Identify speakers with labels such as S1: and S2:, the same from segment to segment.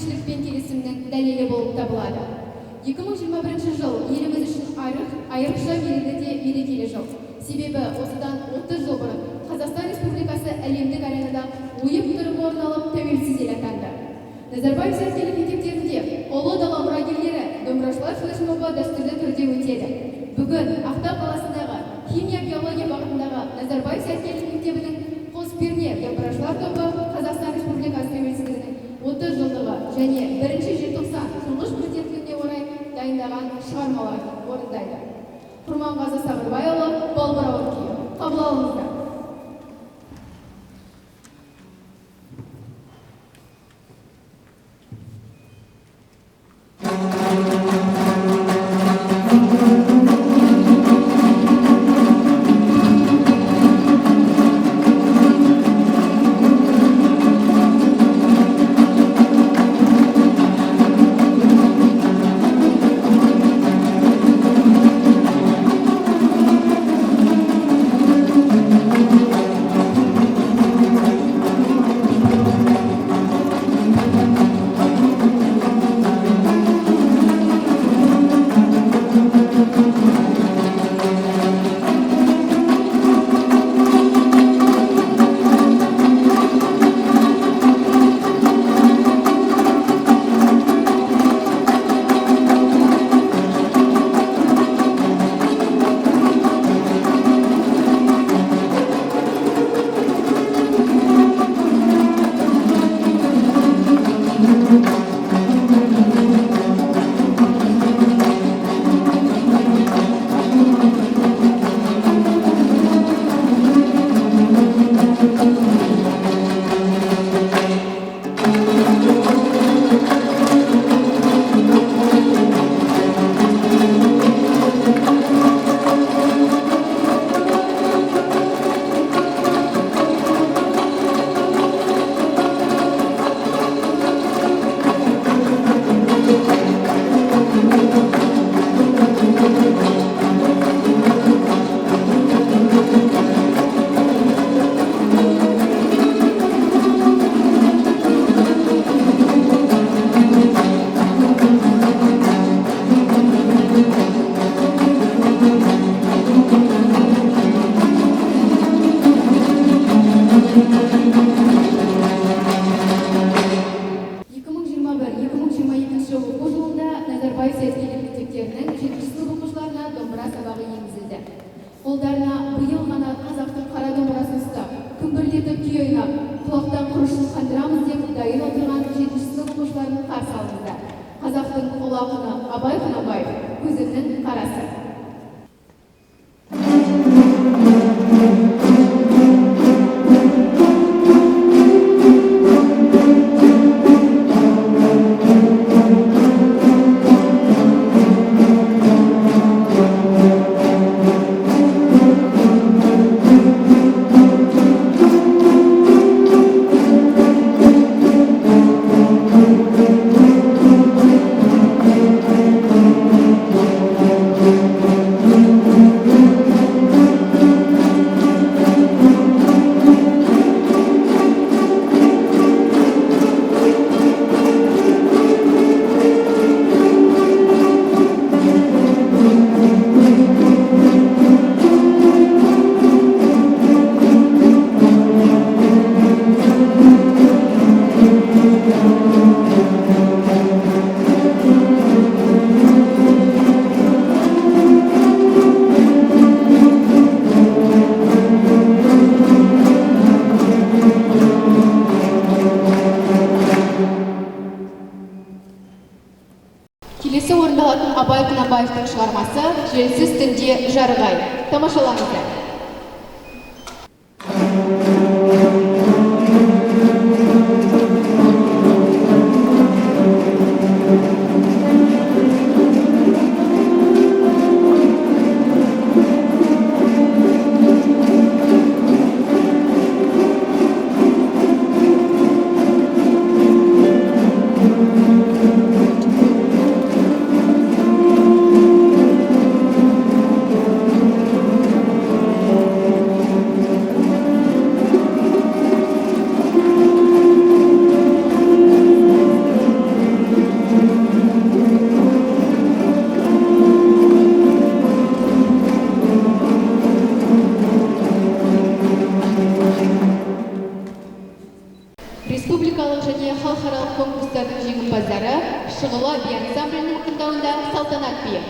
S1: бейбітшілік пен келісімнің дәлелі болып табылады. 2021 жыл еліміз үшін айрықша мерекелі жыл. Себебі осыдан 30 жыл бұрын Қазақстан Республикасы әлемдік аренада ойып тұрып орын алып тәуелсіз ел атанды. Назарбаев зияткерлік мектептерінде ұлы дала мұрагерлері домбырашылар флешмобы дәстүрлі түрде өтеді. Бүгін Ақтау қаласындағы химия-биология бағытындағы Назарбаев зияткерлік мектебінің қос перне домбырашылар тобы Қазақстан Республикасы тәуелсіздігінің 30 жылдығы және 1 желтоқсан тұңғыш президенттігіне орай дайындаған шығармаларды орындайды. Құрманғазы Сабырбайұлы, Балбырауын күйі. Қабыл алыңыздар.
S2: Абай Құнанбаевтың шығармасы «Желсіз түнде жарығай». Тамашалаңыздар. жеңімпаздары Шыңылы би ансамблінің тыңдауында салтанат би.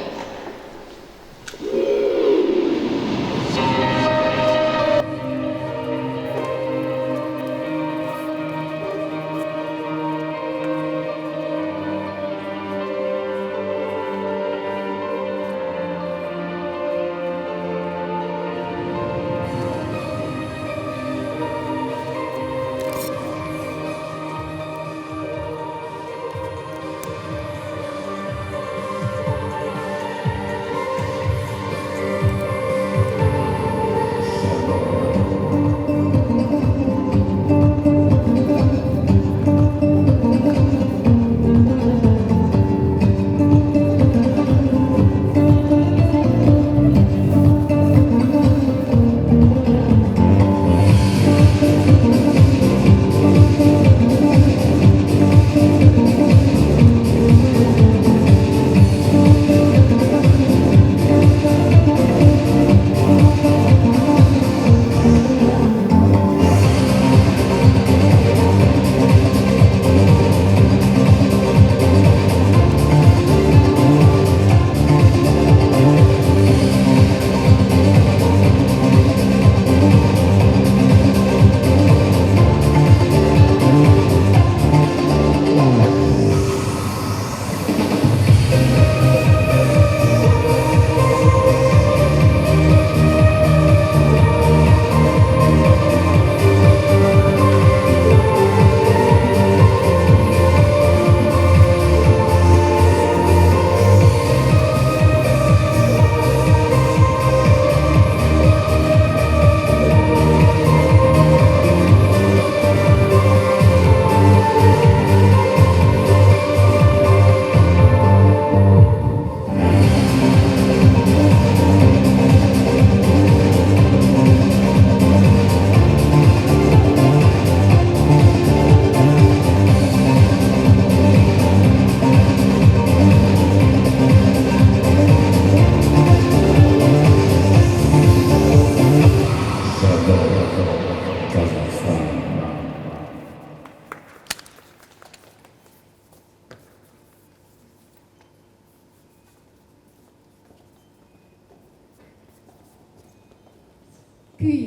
S1: Күй,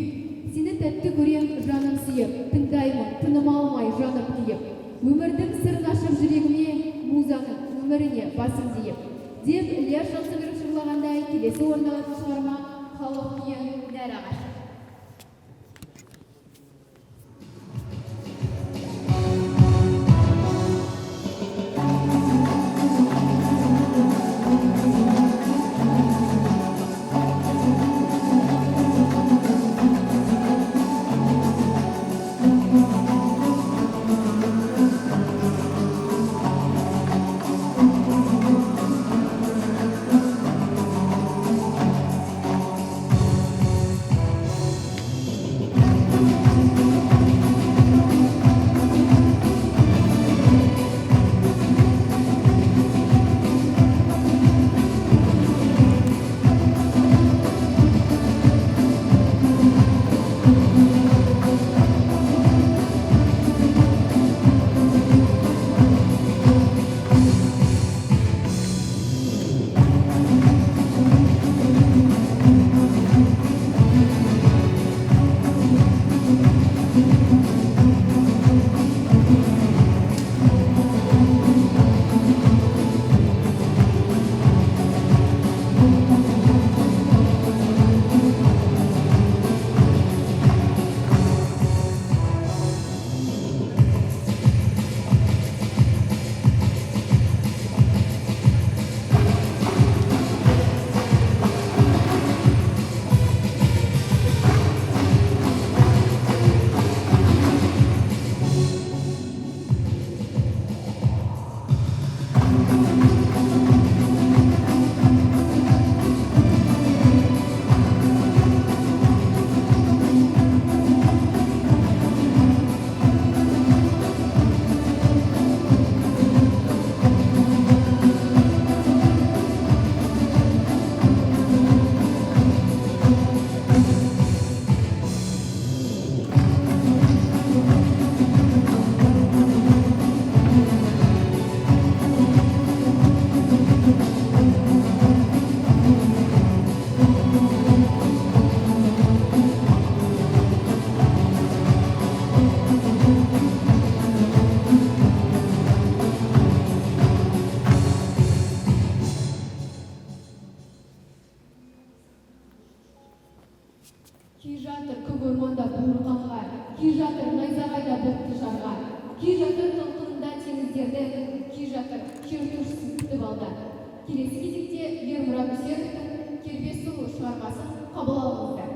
S1: сені тәтті көрем жаным сүйіп, тыңдаймын, тыным алмай жаным күйіп. Өмірдің сырын ашып жүрегіме, музаның өміріне басым дейіп. Деп Ілияс Жансүгіров жырлағандай келесі орындалатын шығарма халық күйі нәр ағашы. орманда буырқанға, кей жатыр найзағайда бұлтты жарға, кей жатыр толқынында теңіздерді, кей жатыр шертушісін күтіп алды. Келесі кезекте Ермұрат Үсеновтың Кербез сұлу шығармасын қабыл алыңыздар.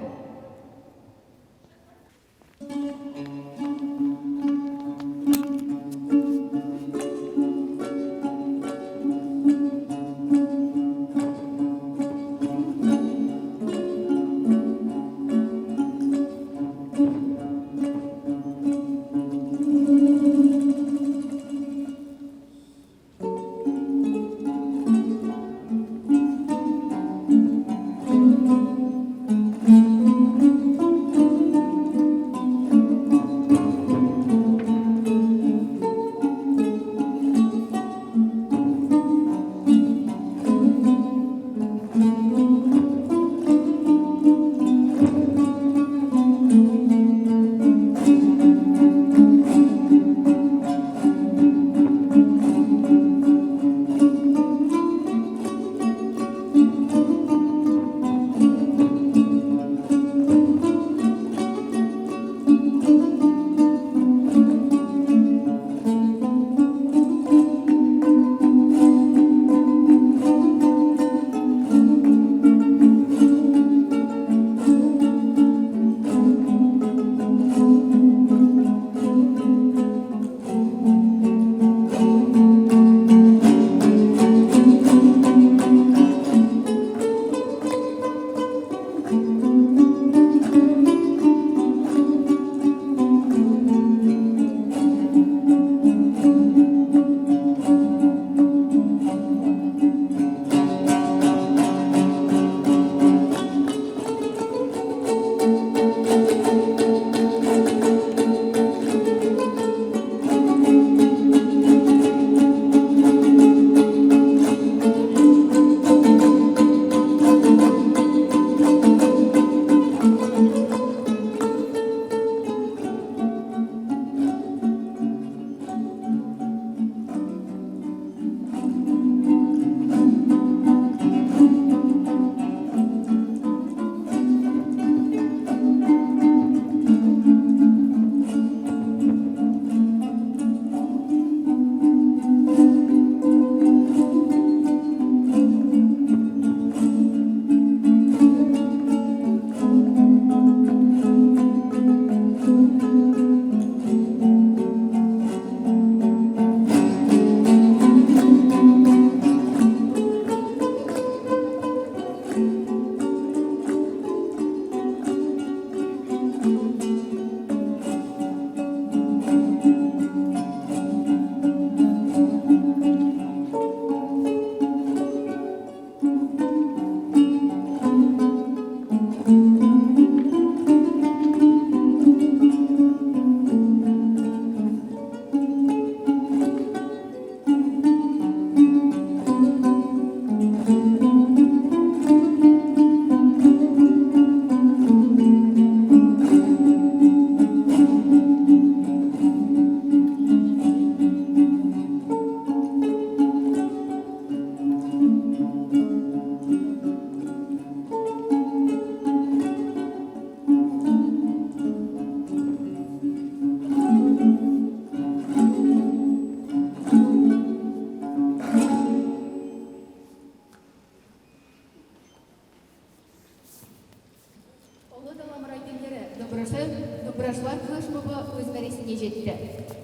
S1: Домбырашылар флешмобы өз мәресіне жетті.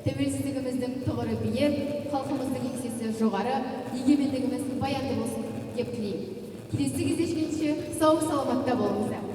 S1: Тәуелсіздігіміздің тұғыры биік, халқымыздың еңсесі жоғары, егемендігіміз баянды болсын деп тілеймін. Келесі кездескенше сау саламатта болыңыздар.